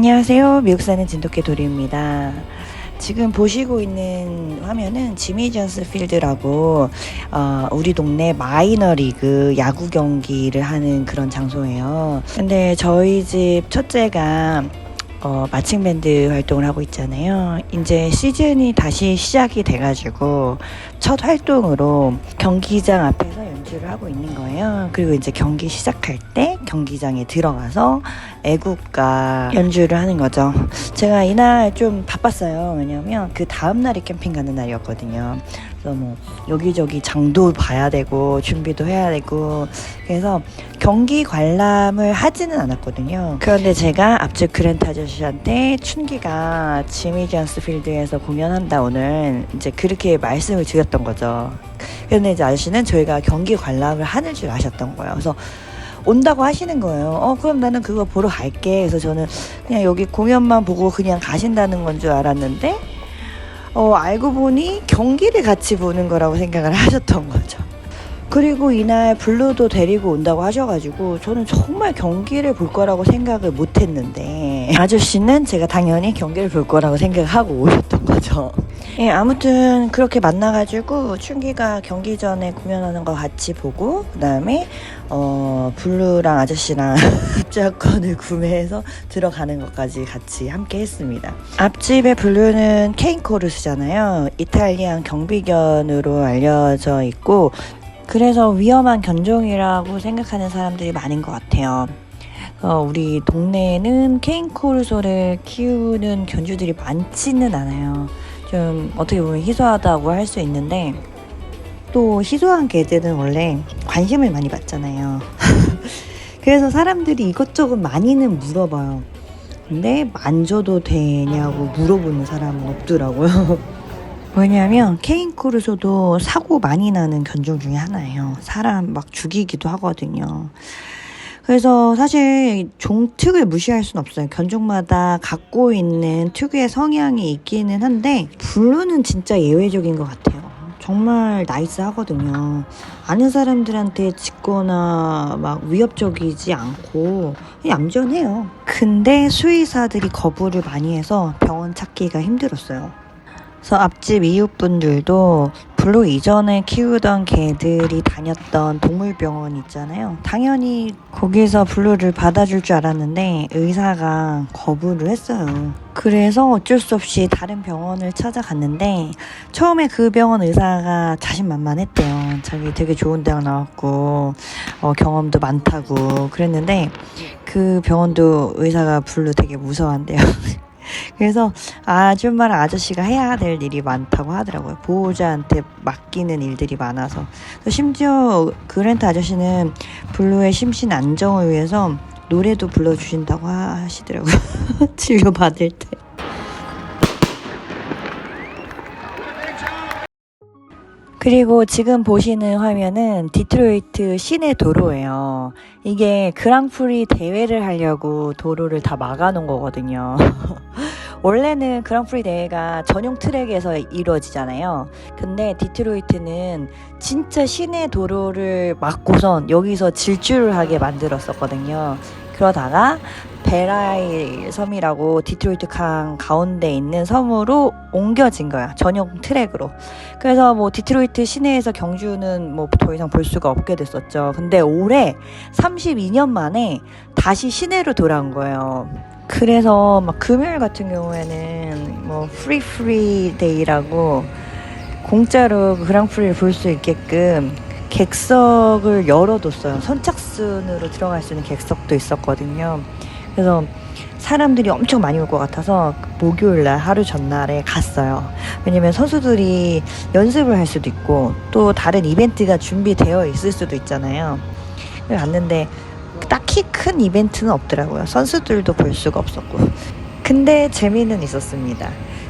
안녕하세요. 미국 사는 진돗개 도리입니다. 지금 보시고 있는 화면은 지미 존스 필드라고 우리 동네 마이너리그 야구 경기를 하는 그런 장소예요. 근데 저희 집 첫째가 마칭 밴드 활동을 하고 있잖아요. 이제 시즌이 다시 시작이 돼가지고 첫 활동으로 경기장 앞에서 연주를 하고 있는 거예요. 그리고 이제 경기 시작할 때 경기장에 들어가서 애국가 연주를 하는 거죠. 제가 이날 좀 바빴어요. 왜냐면 그 다음날이 캠핑 가는 날이었거든요. 그래서 뭐 여기저기 장도 봐야 되고 준비도 해야 되고, 그래서 경기 관람을 하지는 않았거든요. 그런데 제가 앞집 그랜트 아저씨한테 춘기가 지미 존스 필드에서 공연한다 오늘, 이제 그렇게 말씀을 드렸던 거죠. 그런데 이제 아저씨는 저희가 경기 관람을 하는 줄 아셨던 거예요. 그래서 온다고 하시는 거예요. 그럼 나는 그거 보러 갈게. 그래서 저는 그냥 여기 공연만 보고 그냥 가신다는 건 줄 알았는데 알고 보니 경기를 같이 보는 거라고 생각을 하셨던 거죠. 그리고 이날 블루도 데리고 온다고 하셔가지고 저는 정말 경기를 볼 거라고 생각을 못 했는데, 아저씨는 제가 당연히 경기를 볼 거라고 생각하고 오셨던 거죠. 예, 아무튼 그렇게 만나가지고 춘기가 경기 전에 공연하는 거 같이 보고, 그 다음에 블루랑 아저씨랑 입장권을 구매해서 들어가는 것까지 같이 함께 했습니다. 앞집의 블루는 케인 코르스잖아요. 이탈리안 경비견으로 알려져 있고, 그래서 위험한 견종이라고 생각하는 사람들이 많은 것 같아요. 우리 동네에는 케인 코르소를 키우는 견주들이 많지는 않아요. 좀 어떻게 보면 희소하다고 할 수 있는데, 또 희소한 개들은 원래 관심을 많이 받잖아요. 그래서 사람들이 이것저것 많이는 물어봐요. 근데 만져도 되냐고 물어보는 사람은 없더라고요. 왜냐하면 케인 코르소도 사고 많이 나는 견종 중에 하나예요. 사람 막 죽이기도 하거든요. 그래서 사실 종특을 무시할 수는 없어요. 견종마다 갖고 있는 특유의 성향이 있기는 한데, 블루는 진짜 예외적인 것 같아요. 정말 나이스하거든요. 아는 사람들한테 짖거나 막 위협적이지 않고 얌전해요. 근데 수의사들이 거부를 많이 해서 병원 찾기가 힘들었어요. 그래서 앞집 이웃분들도 블루 이전에 키우던 개들이 다녔던 동물병원 있잖아요. 당연히 거기서 블루를 받아줄 줄 알았는데 의사가 거부를 했어요. 그래서 어쩔 수 없이 다른 병원을 찾아갔는데, 처음에 그 병원 의사가 자신만만했대요. 자기 되게 좋은 대학 나왔고 경험도 많다고 그랬는데, 그 병원도 의사가 블루 되게 무서워한대요. 그래서 아줌마랑 아저씨가 해야 될 일이 많다고 하더라고요. 보호자한테 맡기는 일들이 많아서. 심지어 그랜트 아저씨는 블루의 심신 안정을 위해서 노래도 불러주신다고 하시더라고요. 진료받을 때. 그리고 지금 보시는 화면은 디트로이트 시내 도로예요. 이게 그랑프리 대회를 하려고 도로를 다 막아놓은 거거든요. 원래는 그랑프리 대회가 전용 트랙에서 이루어지잖아요. 근데 디트로이트는 진짜 시내 도로를 막고선 여기서 질주를 하게 만들었었거든요. 그러다가 베라이 섬이라고 디트로이트 강 가운데 있는 섬으로 옮겨진 거야. 전용 트랙으로. 그래서 뭐 디트로이트 시내에서 경주는 뭐 더 이상 볼 수가 없게 됐었죠. 근데 올해 32년 만에 다시 시내로 돌아온 거예요. 그래서 막 금요일 같은 경우에는 뭐 프리 데이라고 공짜로 그랑프리를 볼 수 있게끔 객석을 열어뒀어요. 선착순으로 들어갈 수 있는 객석도 있었거든요. 그래서 사람들이 엄청 많이 올 것 같아서 목요일날 하루 전날에 갔어요. 왜냐면 선수들이 연습을 할 수도 있고 또 다른 이벤트가 준비되어 있을 수도 있잖아요. 갔는데 딱히 큰 이벤트는 없더라고요. 선수들도 볼 수가 없었고. 근데 재미는 있었습니다.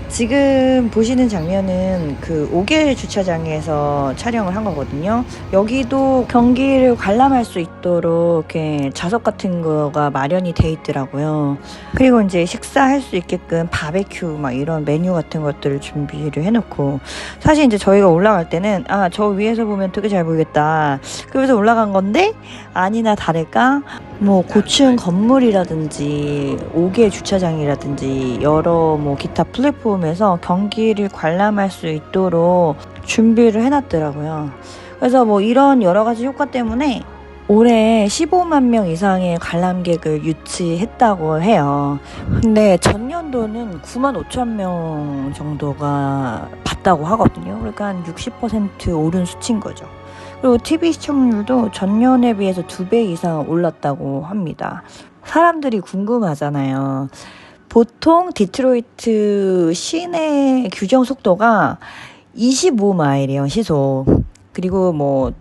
지금 보시는 장면은 그 오겔 주차장에서 촬영을 한 거거든요. 여기도 경기를 관람할 수 있도록 이렇게 좌석 같은 거가 마련이 돼 있더라고요. 그리고 이제 식사할 수 있게끔 바베큐 막 이런 메뉴 같은 것들을 준비를 해놓고, 사실 이제 저희가 올라갈 때는 저 위에서 보면 되게 잘 보이겠다 그래서 올라간 건데, 아니나 다를까 뭐 고층 건물이라든지 5개 주차장이라든지 여러 뭐 기타 플랫폼에서 경기를 관람할 수 있도록 준비를 해놨더라고요. 그래서 뭐 이런 여러 가지 효과 때문에 올해 15만 명 이상의 관람객을 유치했다고 해요. 근데 전년도는 9만 5천 명 정도가 봤다고 하거든요. 그러니까 한 60% 오른 수치인 거죠. 그리고 TV 시청률도 전년에 비해서 2배 이상 올랐다고 합니다. 사람들이 궁금하잖아요. 보통 디트로이트 시내 규정 속도가 25마일이에요, 시속. 그리고 뭐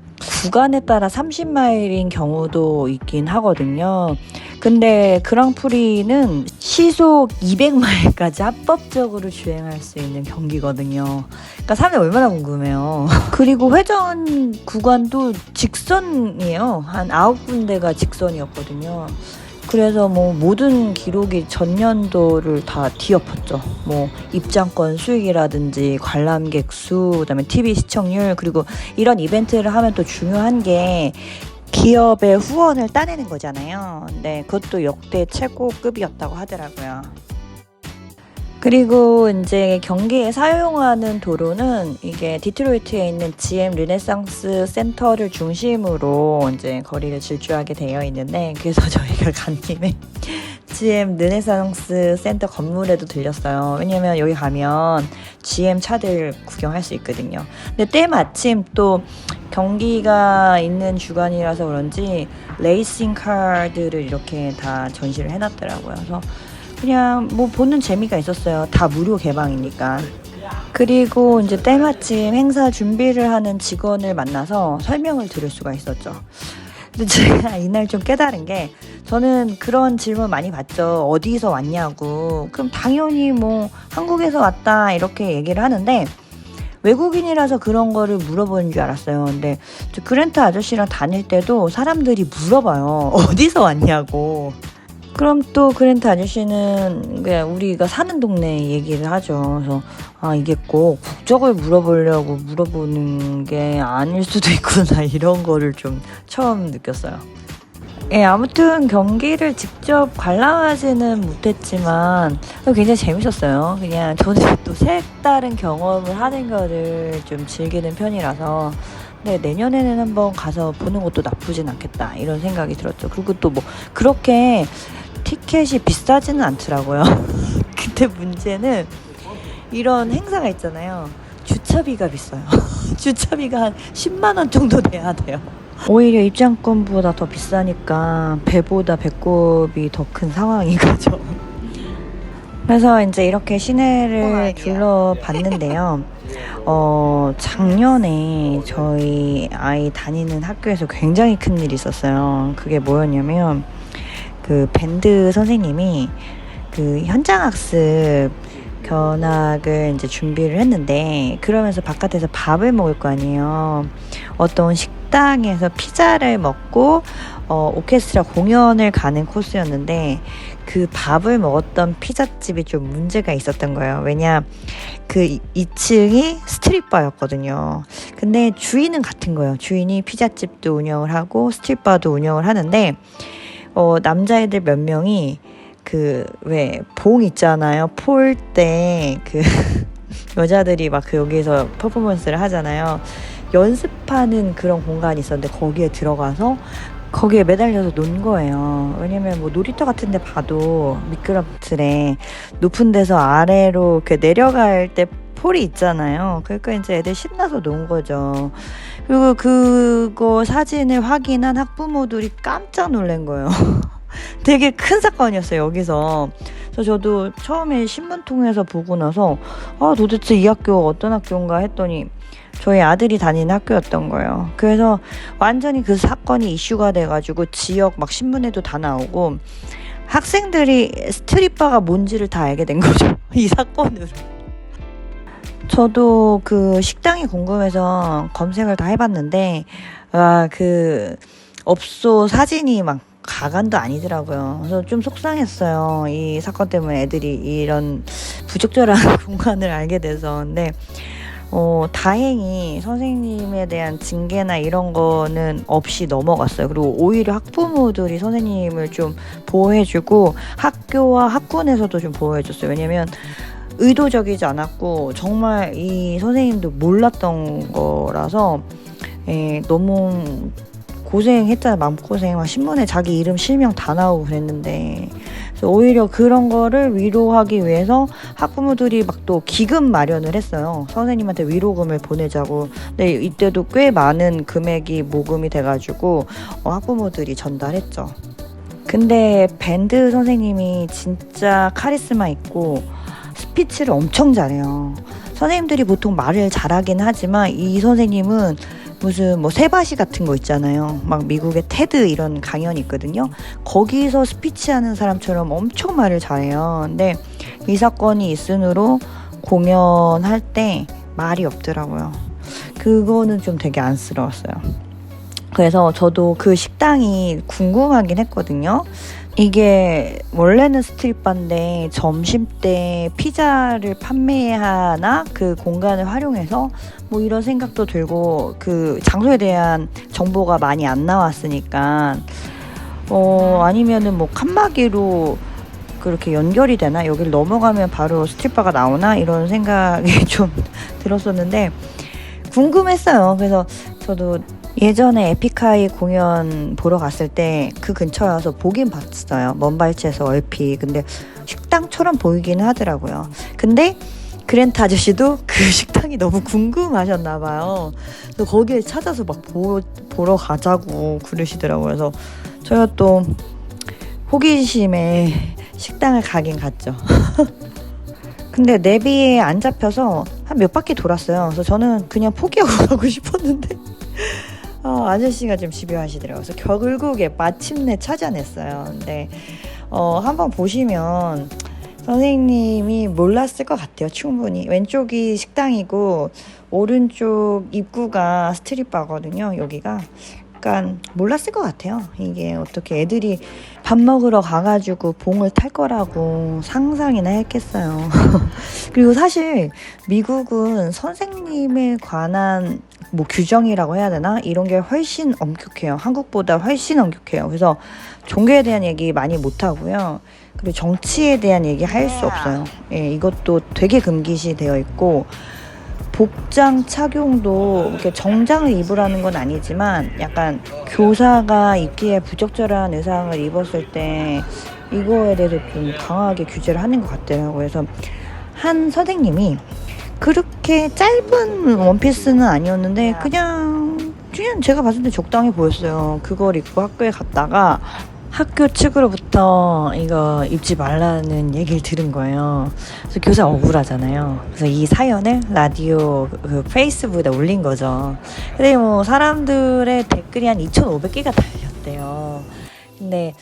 구간에 따라 30마일인 경우도 있긴 하거든요. 근데 그랑프리는 시속 200마일까지 합법적으로 주행할 수 있는 경기거든요. 그러니까 사람이 얼마나 궁금해요. 그리고 회전 구간도 직선이에요. 한 9군데가 직선이었거든요. 그래서 뭐 모든 기록이 전년도를 다 뒤엎었죠. 뭐 입장권 수익이라든지 관람객 수, 그다음에 TV 시청률, 그리고 이런 이벤트를 하면 또 중요한 게 기업의 후원을 따내는 거잖아요. 근데 그것도 역대 최고급이었다고 하더라고요. 그리고 이제 경기에 사용하는 도로는 이게 디트로이트에 있는 GM 르네상스 센터를 중심으로 이제 거리를 질주하게 되어 있는데, 그래서 저희가 간 김에 GM 르네상스 센터 건물에도 들렸어요. 왜냐면 여기 가면 GM 차들 구경할 수 있거든요. 근데 때마침 또 경기가 있는 주간이라서 그런지 레이싱 카들을 이렇게 다 전시를 해놨더라고요. 그래서 그냥 뭐 보는 재미가 있었어요. 다 무료 개방이니까. 그리고 이제 때마침 행사 준비를 하는 직원을 만나서 설명을 들을 수가 있었죠. 근데 제가 이날 좀 깨달은 게, 저는 그런 질문 많이 받죠. 어디서 왔냐고. 그럼 당연히 뭐 한국에서 왔다 이렇게 얘기를 하는데, 외국인이라서 그런 거를 물어보는 줄 알았어요. 근데 저 그랜트 아저씨랑 다닐 때도 사람들이 물어봐요. 어디서 왔냐고. 그럼 또 그랜트 아저씨는 그냥 우리가 사는 동네 얘기를 하죠. 그래서 이게 꼭 국적을 물어보려고 물어보는 게 아닐 수도 있구나, 이런 거를 좀 처음 느꼈어요. 예, 아무튼 경기를 직접 관람하지는 못했지만 굉장히 재밌었어요. 그냥 저는 또 색다른 경험을 하는 거를 좀 즐기는 편이라서, 네, 내년에는 한번 가서 보는 것도 나쁘진 않겠다, 이런 생각이 들었죠. 그리고 또 뭐 그렇게 티켓이 비싸지는 않더라고요. 근데 문제는 이런 행사가 있잖아요. 주차비가 비싸요. 주차비가 한 10만 원 정도 돼야 돼요. 오히려 입장권보다 더 비싸니까 배보다 배꼽이 더 큰 상황인 거죠. 그래서 이제 이렇게 시내를 둘러봤는데요. 작년에 저희 아이 다니는 학교에서 굉장히 큰 일이 있었어요. 그게 뭐였냐면, 그 밴드 선생님이 그 현장학습 견학을 이제 준비를 했는데, 그러면서 바깥에서 밥을 먹을 거 아니에요. 어떤 식당에서 피자를 먹고 오케스트라 공연을 가는 코스였는데, 그 밥을 먹었던 피자집이 좀 문제가 있었던 거예요. 왜냐, 그 2층이 스트릿바였거든요. 근데 주인은 같은 거예요. 주인이 피자집도 운영을 하고 스트릿바도 운영을 하는데, 남자애들 몇 명이 그 왜 봉 있잖아요. 폴 때 그 여자들이 막 그 여기서 퍼포먼스를 하잖아요. 연습하는 그런 공간이 있었는데 거기에 들어가서 거기에 매달려서 논 거예요. 왜냐면 뭐 놀이터 같은 데 봐도 미끄럼틀에 높은 데서 아래로 이렇게 내려갈 때 폴이 있잖아요. 그러니까 이제 애들 신나서 논 거죠. 그리고 그거 사진을 확인한 학부모들이 깜짝 놀란 거예요. 되게 큰 사건이었어요, 여기서. 그래서 저도 처음에 신문 통해서 보고 나서 도대체 이 학교 어떤 학교인가 했더니 저희 아들이 다니는 학교였던 거예요. 그래서 완전히 그 사건이 이슈가 돼가지고 지역 막 신문에도 다 나오고, 학생들이 스트릿바가 뭔지를 다 알게 된 거죠. 이 사건으로. 저도 그 식당이 궁금해서 검색을 다 해봤는데, 그 업소 사진이 막 가관도 아니더라고요. 그래서 좀 속상했어요. 이 사건 때문에 애들이 이런 부적절한 공간을 알게 돼서. 근데 다행히 선생님에 대한 징계나 이런 거는 없이 넘어갔어요. 그리고 오히려 학부모들이 선생님을 좀 보호해주고 학교와 학군에서도 좀 보호해줬어요. 왜냐면 의도적이지 않았고 정말 이 선생님도 몰랐던 거라서 너무 고생했잖아요. 마음고생. 막 신문에 자기 이름 실명 다 나오고 그랬는데, 그래서 오히려 그런 거를 위로하기 위해서 학부모들이 막 또 기금 마련을 했어요. 선생님한테 위로금을 보내자고. 근데 이때도 꽤 많은 금액이 모금이 돼가지고 학부모들이 전달했죠. 근데 밴드 선생님이 진짜 카리스마 있고 스피치를 엄청 잘해요. 선생님들이 보통 말을 잘하긴 하지만 이 선생님은 무슨 뭐 세바시 같은 거 있잖아요. 막 미국의 테드 이런 강연이 있거든요. 거기서 스피치하는 사람처럼 엄청 말을 잘해요. 근데 이 사건이 있으므로 공연할 때 말이 없더라고요. 그거는 좀 되게 안쓰러웠어요. 그래서 저도 그 식당이 궁금하긴 했거든요. 이게 원래는 스트릿바인데 점심때 피자를 판매하나 그 공간을 활용해서 뭐 이런 생각도 들고, 그 장소에 대한 정보가 많이 안 나왔으니까 아니면은 뭐 칸막이로 그렇게 연결이 되나, 여기를 넘어가면 바로 스트릿바가 나오나, 이런 생각이 좀 들었었는데 궁금했어요. 그래서 저도 예전에 에픽하이 공연 보러 갔을 때 그 근처에 와서 보긴 봤어요. 먼 발치에서 얼핏. 근데 식당처럼 보이기는 하더라고요. 근데 그랜트 아저씨도 그 식당이 너무 궁금하셨나 봐요. 그래서 거기에 찾아서 막 보러 가자고 그러시더라고요. 그래서 저희가 또 호기심에 식당을 가긴 갔죠. 근데 내비에 안 잡혀서 한 몇 바퀴 돌았어요. 그래서 저는 그냥 포기하고 가고 싶었는데 아저씨가 좀 집요하시더라고요. 그래서 결국에 마침내 찾아냈어요. 근데 한번 보시면 선생님이 몰랐을 것 같아요. 충분히. 왼쪽이 식당이고 오른쪽 입구가 스트릿바거든요. 여기가. 약간 몰랐을 것 같아요. 이게 어떻게 애들이 밥 먹으러 가가지고 봉을 탈 거라고 상상이나 했겠어요. 그리고 사실 미국은 선생님에 관한 뭐 규정이라고 해야 되나? 이런 게 훨씬 엄격해요. 한국보다 훨씬 엄격해요. 그래서 종교에 대한 얘기 많이 못 하고요. 그리고 정치에 대한 얘기 할 수 없어요. 이것도 되게 금기시 되어 있고, 복장 착용도 이렇게 정장을 입으라는 건 아니지만 약간 교사가 입기에 부적절한 의상을 입었을 때 이거에 대해서 좀 강하게 규제를 하는 것 같더라고요. 그래서 한 선생님이 그렇게 짧은 원피스는 아니었는데 그냥 제가 봤을 때 적당히 보였어요. 그걸 입고 학교에 갔다가 학교 측으로부터 이거 입지 말라는 얘기를 들은 거예요. 그래서 교사 억울하잖아요. 그래서 이 사연을 라디오 그 페이스북에다 올린 거죠. 근데 뭐 사람들의 댓글이 한 2,500개가 달렸대요. 근데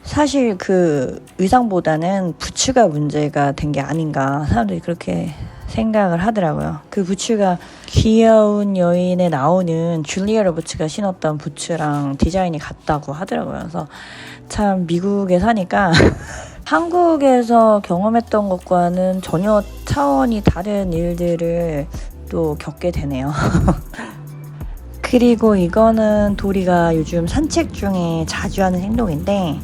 사실 그 의상보다는 부츠가 문제가 된 게 아닌가, 사람들이 그렇게 생각을 하더라고요. 그 부츠가 귀여운 여인에 나오는 줄리아 로버츠가 신었던 부츠랑 디자인이 같다고 하더라고요. 그래서 참 미국에 사니까 한국에서 경험했던 것과는 전혀 차원이 다른 일들을 또 겪게 되네요. 그리고 이거는 도리가 요즘 산책 중에 자주 하는 행동인데,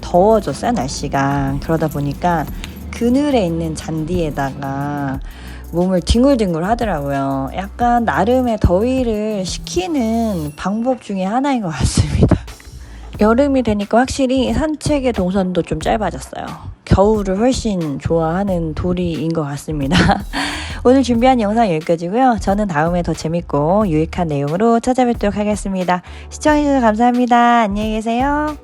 더워졌어요, 날씨가. 그러다 보니까 그늘에 있는 잔디에다가 몸을 뒹굴뒹굴 하더라고요. 약간 나름의 더위를 식히는 방법 중에 하나인 것 같습니다. 여름이 되니까 확실히 산책의 동선도 좀 짧아졌어요. 겨울을 훨씬 좋아하는 도리인 것 같습니다. 오늘 준비한 영상 여기까지고요. 저는 다음에 더 재밌고 유익한 내용으로 찾아뵙도록 하겠습니다. 시청해주셔서 감사합니다. 안녕히 계세요.